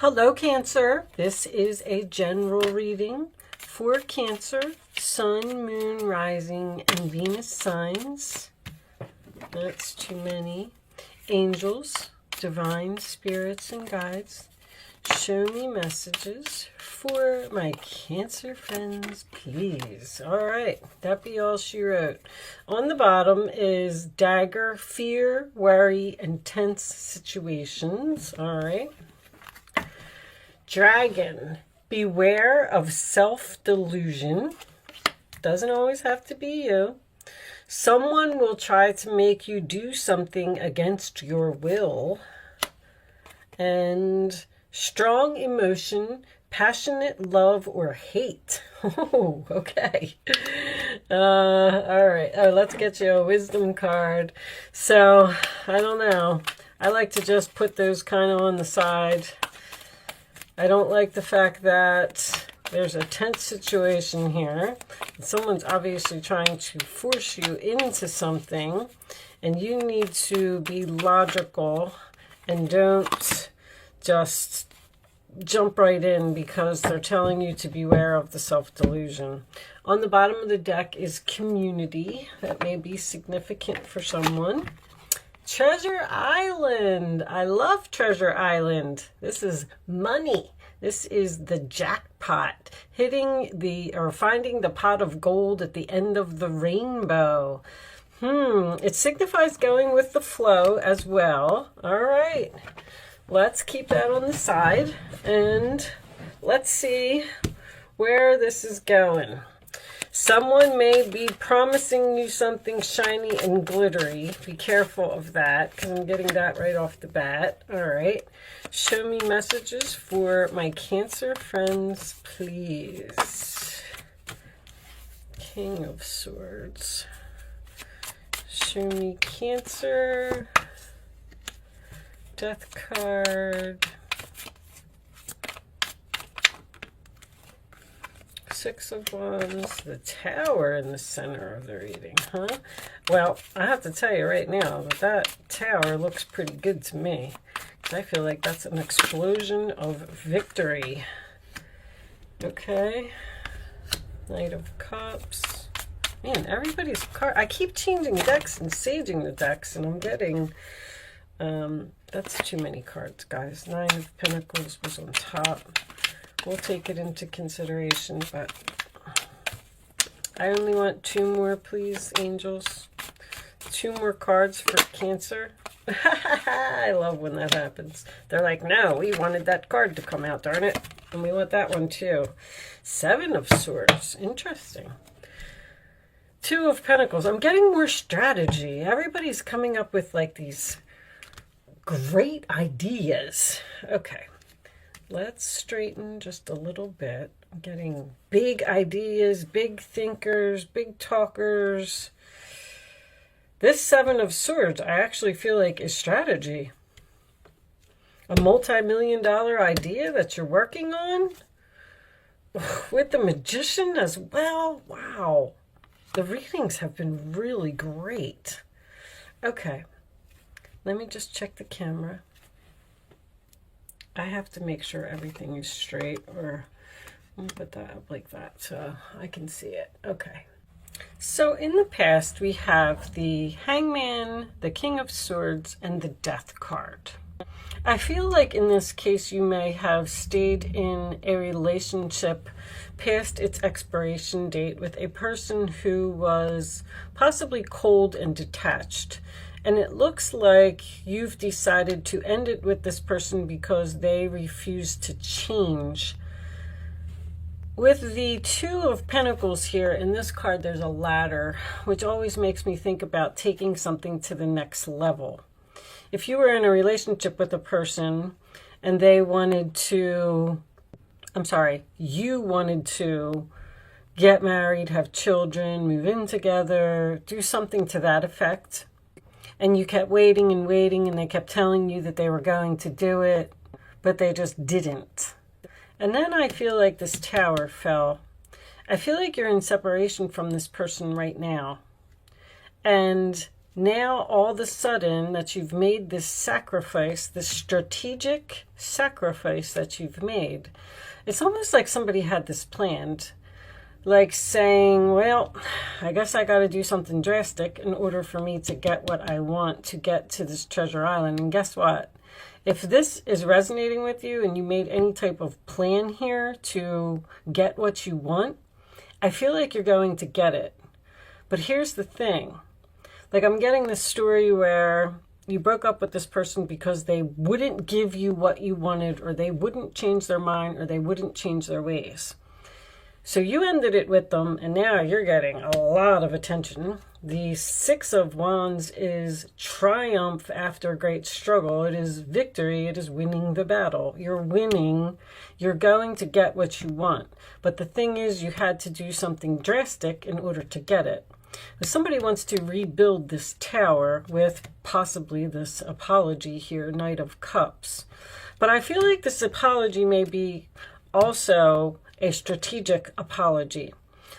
Hello, Cancer. This is a general reading for Cancer, Sun, Moon, Rising, and Venus signs. That's too many. Angels, divine spirits, and guides, show me messages for my Cancer friends, please. All right, that be all she wrote. On the bottom is dagger, fear, worry, and tense situations. All right. Dragon, beware of self-delusion. Doesn't always have to be you. Someone will try to make you do something against your will. And strong emotion, passionate love or hate. Oh, okay. All right. Oh, let's get you a wisdom card. So, I don't know. I like to just put those kind of on the side. I don't like the fact that there's a tense situation here. Someone's obviously trying to force you into something, and you need to be logical and don't just jump right in because they're telling you to beware of the self-delusion. On the bottom of the deck is community. That may be significant for someone. Treasure Island. I love Treasure Island. This is money. This is the jackpot. Finding the pot of gold at the end of the rainbow. It signifies going with the flow as well. All right. Let's keep that on the side and let's see where this is going. Someone may be promising you something shiny and glittery. Be careful of that because I'm getting that right off the bat. All right. Show me messages for my Cancer friends, please. King of Swords. Show me Cancer. Death card. Six of Wands, the Tower in the center of the reading, huh? Well, I have to tell you right now that that Tower looks pretty good to me. I feel like that's an explosion of victory. Okay. Knight of Cups. Man, everybody's card. I keep changing decks and saging the decks, and I'm getting... that's too many cards, guys. Nine of Pentacles was on top. We'll take it into consideration, but I only want two more, please, angels. Two more cards for Cancer. I love when that happens. They're like, no, we wanted that card to come out, darn it. And we want that one too. Seven of Swords. Interesting. Two of Pentacles. I'm getting more strategy. Everybody's coming up with like these great ideas. Okay. Let's straighten just a little bit. I'm getting big ideas, big thinkers, big talkers. This Seven of Swords, I actually feel like is strategy. A multi-million-dollar idea that you're working on with the Magician as well. Wow. The readings have been really great. Okay. Let me just check the camera. I have to make sure everything is straight, or I'll put that up like that so I can see it. Okay. So in the past, we have the Hangman, the King of Swords, and the Death card. I feel like in this case, you may have stayed in a relationship past its expiration date with a person who was possibly cold and detached. And it looks like you've decided to end it with this person because they refuse to change. With the Two of Pentacles here, in this card, there's a ladder, which always makes me think about taking something to the next level. If you were in a relationship with a person and they wanted to, you wanted to get married, have children, move in together, do something to that effect, and you kept waiting and waiting, and they kept telling you that they were going to do it, but they just didn't. And then I feel like this Tower fell. I feel like you're in separation from this person right now. And Now, all of a sudden that you've made this sacrifice, this strategic sacrifice that you've made, it's almost like somebody had this planned. Like saying, well, I guess I got to do something drastic in order for me to get what I want to get to this treasure island. And guess what? If this is resonating with you and you made any type of plan here to get what you want, I feel like you're going to get it. But here's the thing. Like, I'm getting this story where you broke up with this person because they wouldn't give you what you wanted, or they wouldn't change their mind, or they wouldn't change their ways. So you ended it with them, and now you're getting a lot of attention. The Six of Wands is triumph after a great struggle. It is victory. It is winning the battle. You're winning. You're going to get what you want. But the thing is, you had to do something drastic in order to get it. If somebody wants to rebuild this tower with possibly this apology here, Knight of Cups. But I feel like this apology may be also a strategic apology.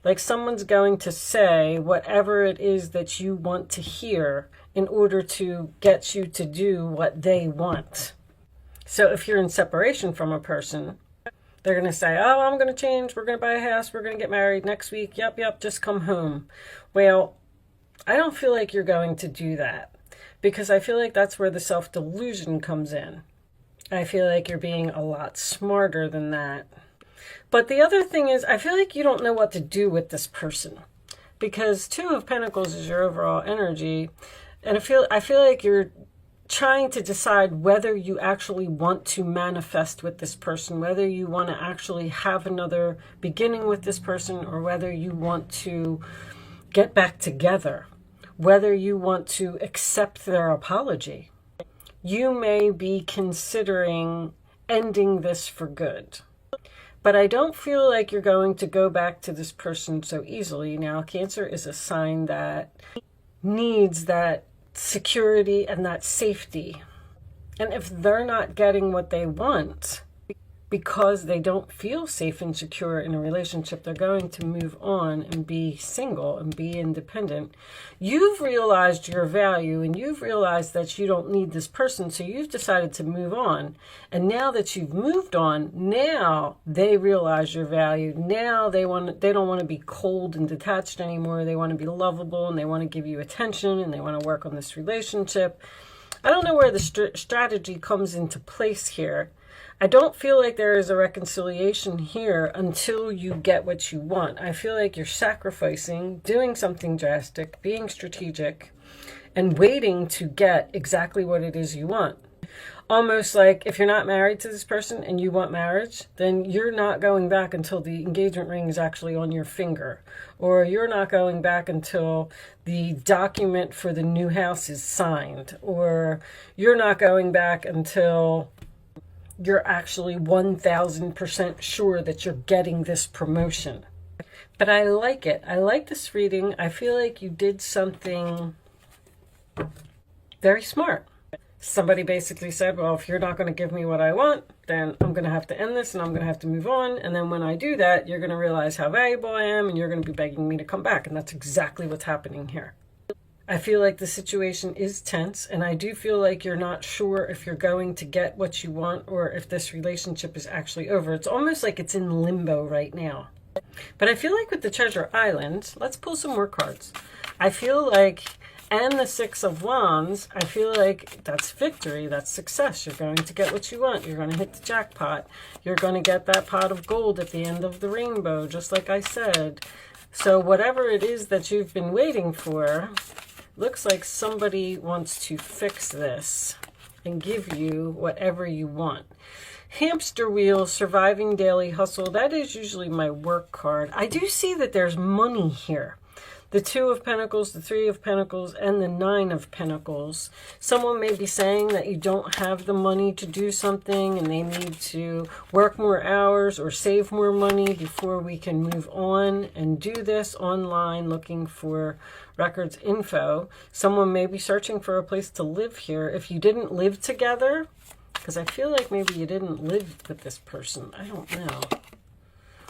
Like someone's going to say whatever it is that you want to hear in order to get you to do what they want. So if you're in separation from a person, they're going to say, oh, I'm going to change. We're going to buy a house. We're going to get married next week. Yep, just come home. Well, I don't feel like you're going to do that, because I feel like that's where the self-delusion comes in. I feel like you're being a lot smarter than that. But the other thing is, I feel like you don't know what to do with this person, because Two of Pentacles is your overall energy. And I feel like you're trying to decide whether you actually want to manifest with this person, whether you want to actually have another beginning with this person, or whether you want to get back together, whether you want to accept their apology. You may be considering ending this for good. But I don't feel like you're going to go back to this person so easily. Now, Cancer is a sign that needs that security and that safety. And if they're not getting what they want because they don't feel safe and secure in a relationship, they're going to move on and be single and be independent. You've realized your value, and you've realized that you don't need this person, so you've decided to move on. And now that you've moved on, now they realize your value. Now they don't want to be cold and detached anymore. They want to be lovable, and they want to give you attention, and they want to work on this relationship. I don't know where the strategy comes into place here. I don't feel like there is a reconciliation here until you get what you want. I feel like you're sacrificing, doing something drastic, being strategic, and waiting to get exactly what it is you want. Almost like if you're not married to this person and you want marriage, then you're not going back until the engagement ring is actually on your finger. Or you're not going back until the document for the new house is signed. Or you're not going back until you're actually 1000% sure that you're getting this promotion. But I like it. I like this reading. I feel like you did something very smart. Somebody basically said, well, if you're not going to give me what I want, then I'm going to have to end this and I'm going to have to move on. And then when I do that, you're going to realize how valuable I am and you're going to be begging me to come back. And that's exactly what's happening here. I feel like the situation is tense, and I do feel like you're not sure if you're going to get what you want or if this relationship is actually over. It's almost like it's in limbo right now. But I feel like with the Treasure Island, let's pull some more cards. I feel like, and the Six of Wands, I feel like that's victory, that's success. You're going to get what you want. You're going to hit the jackpot. You're going to get that pot of gold at the end of the rainbow, just like I said. So whatever it is that you've been waiting for, looks like somebody wants to fix this and give you whatever you want. Hamster wheel, surviving daily hustle. That is usually my work card. I do see that there's money here. The Two of Pentacles, the Three of Pentacles, and the Nine of Pentacles. Someone may be saying that you don't have the money to do something and they need to work more hours or save more money before we can move on and do this online looking for records info. Someone may be searching for a place to live here. If you didn't live together, because I feel like maybe you didn't live with this person. I don't know.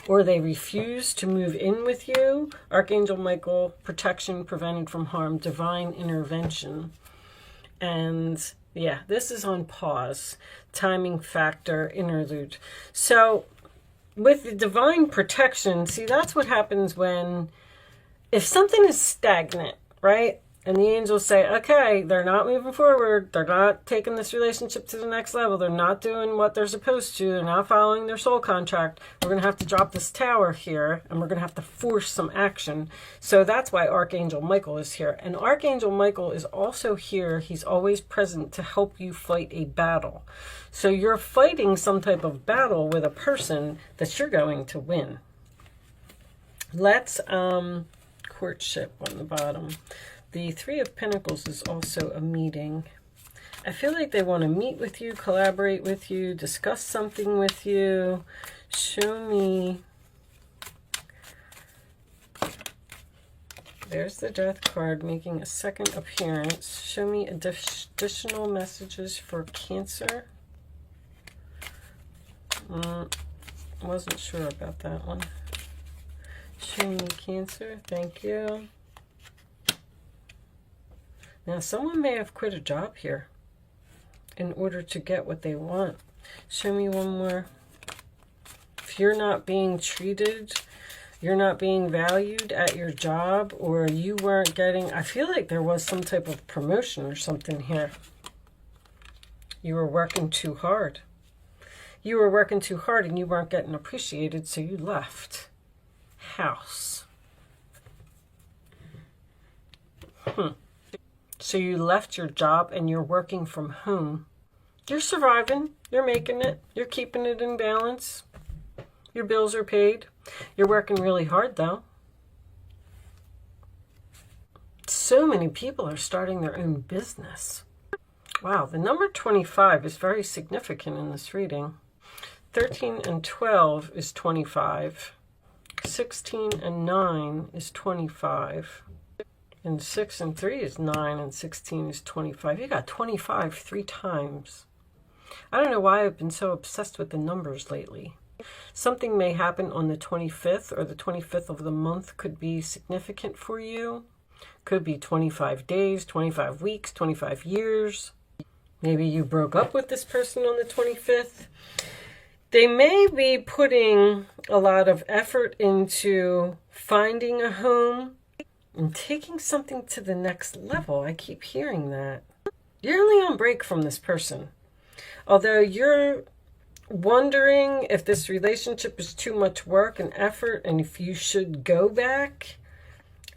or they refuse to move in with you. Archangel Michael, protection, prevented from harm, divine intervention. And yeah, this is on pause, timing factor, interlude. So with the divine protection, see, that's what happens when, if something is stagnant, right? And the angels say, okay, they're not moving forward. They're not taking this relationship to the next level. They're not doing what they're supposed to. They're not following their soul contract. We're going to have to drop this tower here, and we're going to have to force some action. So that's why Archangel Michael is here. And Archangel Michael is also here. He's always present to help you fight a battle. So you're fighting some type of battle with a person that you're going to win. Let's, courtship on the bottom. The Three of Pentacles is also a meeting. I feel like they want to meet with you, collaborate with you, discuss something with you. Show me. There's the Death card making a second appearance. Show me additional messages for Cancer. Wasn't sure about that one. Show me Cancer. Thank you. Now, someone may have quit a job here in order to get what they want. Show me one more. If you're not being treated, you're not being valued at your job, or you weren't getting, I feel like there was some type of promotion or something here. You were working too hard. You were working too hard and you weren't getting appreciated, so you left. House. So you left your job and you're working from home. You're surviving. You're making it. You're keeping it in balance. Your bills are paid. You're working really hard, though. So many people are starting their own business. Wow, the number 25 is very significant in this reading. 13 and 12 is 25. 16 and 9 is 25. And 6 and 3 is 9, and 16 is 25. You got 25 3 times. I don't know why I've been so obsessed with the numbers lately. Something may happen on the 25th, or the 25th of the month could be significant for you. Could be 25 days, 25 weeks, 25 years. Maybe you broke up with this person on the 25th. They may be putting a lot of effort into finding a home and taking something to the next level. I keep hearing that. You're only on break from this person. Although you're wondering if this relationship is too much work and effort and if you should go back,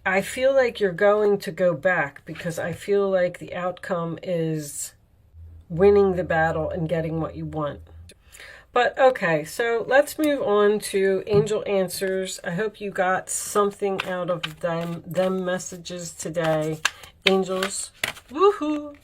I feel like you're going to go back, because I feel like the outcome is winning the battle and getting what you want. But okay, so let's move on to angel answers. I hope you got something out of them messages today. Angels, woohoo!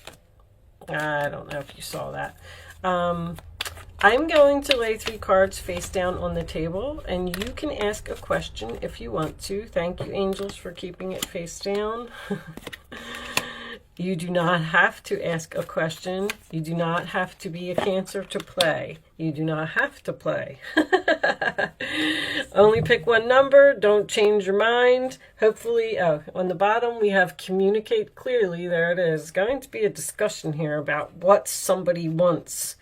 I don't know if you saw that. I'm going to lay 3 cards face down on the table, and you can ask a question if you want to. Thank you, angels, for keeping it face down. You do not have to ask a question. You do not have to be a Cancer to play. You do not have to play. Only pick one number. Don't change your mind. Hopefully, on the bottom we have communicate clearly. There it is. Going to be a discussion here about what somebody wants.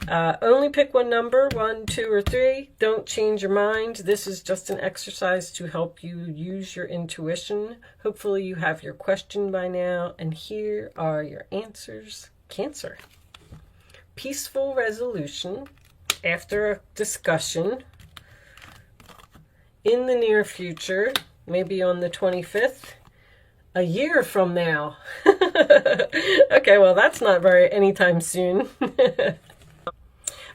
Only pick one number, 1, 2, or 3. Don't change your mind. This is just an exercise to help you use your intuition. Hopefully you have your question by now. And here are your answers. Cancer. Peaceful resolution after a discussion in the near future, maybe on the 25th, a year from now. Okay, well, that's not very anytime soon.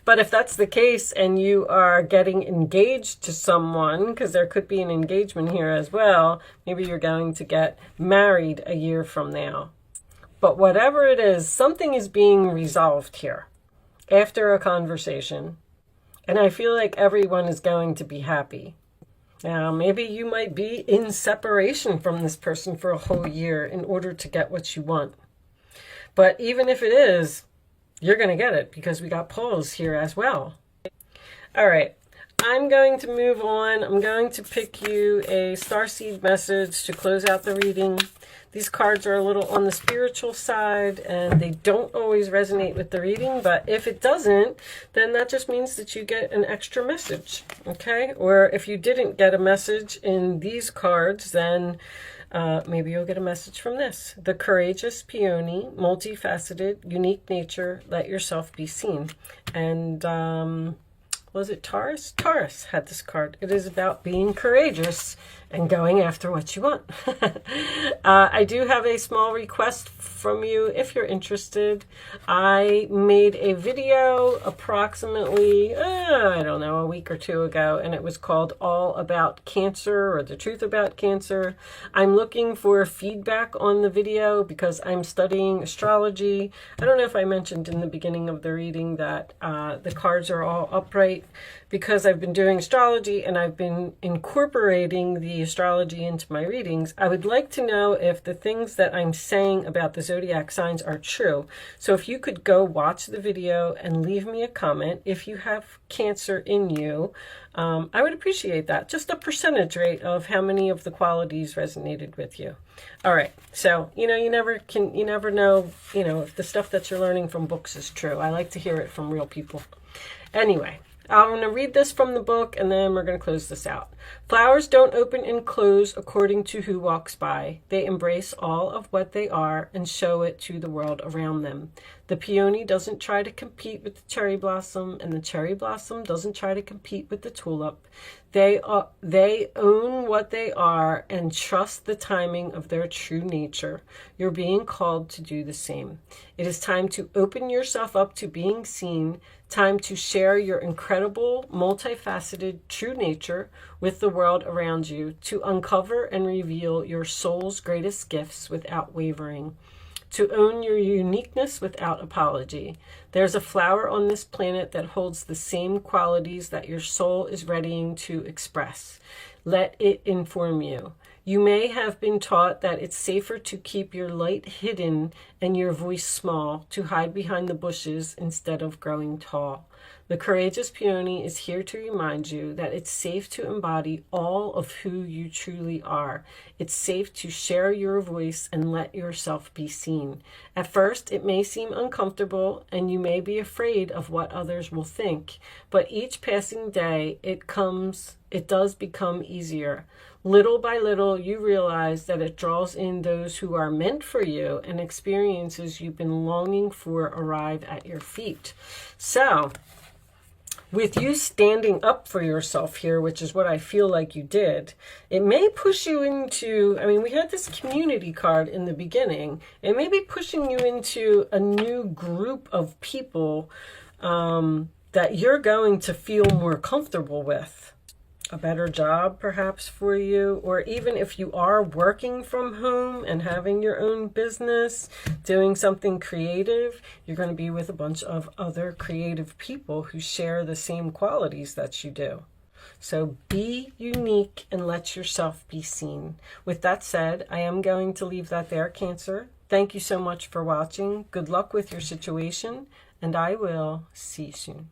But if that's the case and you are getting engaged to someone, because there could be an engagement here as well, maybe you're going to get married a year from now. But whatever it is, something is being resolved here after a conversation. And I feel like everyone is going to be happy. Now, maybe you might be in separation from this person for a whole year in order to get what you want. But even if it is, you're going to get it, because we got poles here as well. All right. I'm going to move on. I'm going to pick you a starseed message to close out the reading. These cards are a little on the spiritual side, and they don't always resonate with the reading, but if it doesn't, then that just means that you get an extra message, okay? Or if you didn't get a message in these cards, then maybe you'll get a message from this. The courageous peony, multifaceted, unique nature, let yourself be seen. And was it Taurus? Taurus had this card. It is about being courageous and going after what you want. I do have a small request from you if you're interested. I made a video approximately, I don't know, a week or two ago, and it was called All About Cancer, or The Truth About Cancer. I'm looking for feedback on the video because I'm studying astrology. I don't know if I mentioned in the beginning of the reading that the cards are all upright because I've been doing astrology and I've been incorporating the astrology into my readings. I would like to know if the things that I'm saying about the zodiac signs are true. So if you could go watch the video and leave me a comment if you have Cancer in you, I would appreciate that. Just a percentage rate of how many of the qualities resonated with you. All right. So, you never know, if the stuff that you're learning from books is true. I like to hear it from real people. Anyway, I'm going to read this from the book, and then we're going to close this out. Flowers don't open and close according to who walks by. They embrace all of what they are and show it to the world around them. The peony doesn't try to compete with the cherry blossom, and the cherry blossom doesn't try to compete with the tulip. They own what they are and trust the timing of their true nature. You're being called to do the same. It is time to open yourself up to being seen, time to share your incredible, multifaceted true nature with the world around you, to uncover and reveal your soul's greatest gifts without wavering, to own your uniqueness without apology. There's a flower on this planet that holds the same qualities that your soul is readying to express. Let it inform you. You may have been taught that it's safer to keep your light hidden and your voice small, to hide behind the bushes instead of growing tall. The courageous peony is here to remind you that it's safe to embody all of who you truly are. It's safe to share your voice and let yourself be seen. At first, it may seem uncomfortable and you may be afraid of what others will think, but each passing day, it does become easier. Little by little, you realize that it draws in those who are meant for you, and experiences you've been longing for arrive at your feet. So, with you standing up for yourself here, which is what I feel like you did, it may push you into, we had this community card in the beginning. It may be pushing you into a new group of people that you're going to feel more comfortable with. A better job perhaps for you, or even if you are working from home and having your own business, doing something creative, you're going to be with a bunch of other creative people who share the same qualities that you do. So be unique and let yourself be seen. With that said, I am going to leave that there, Cancer. Thank you so much for watching. Good luck with your situation, and I will see you soon.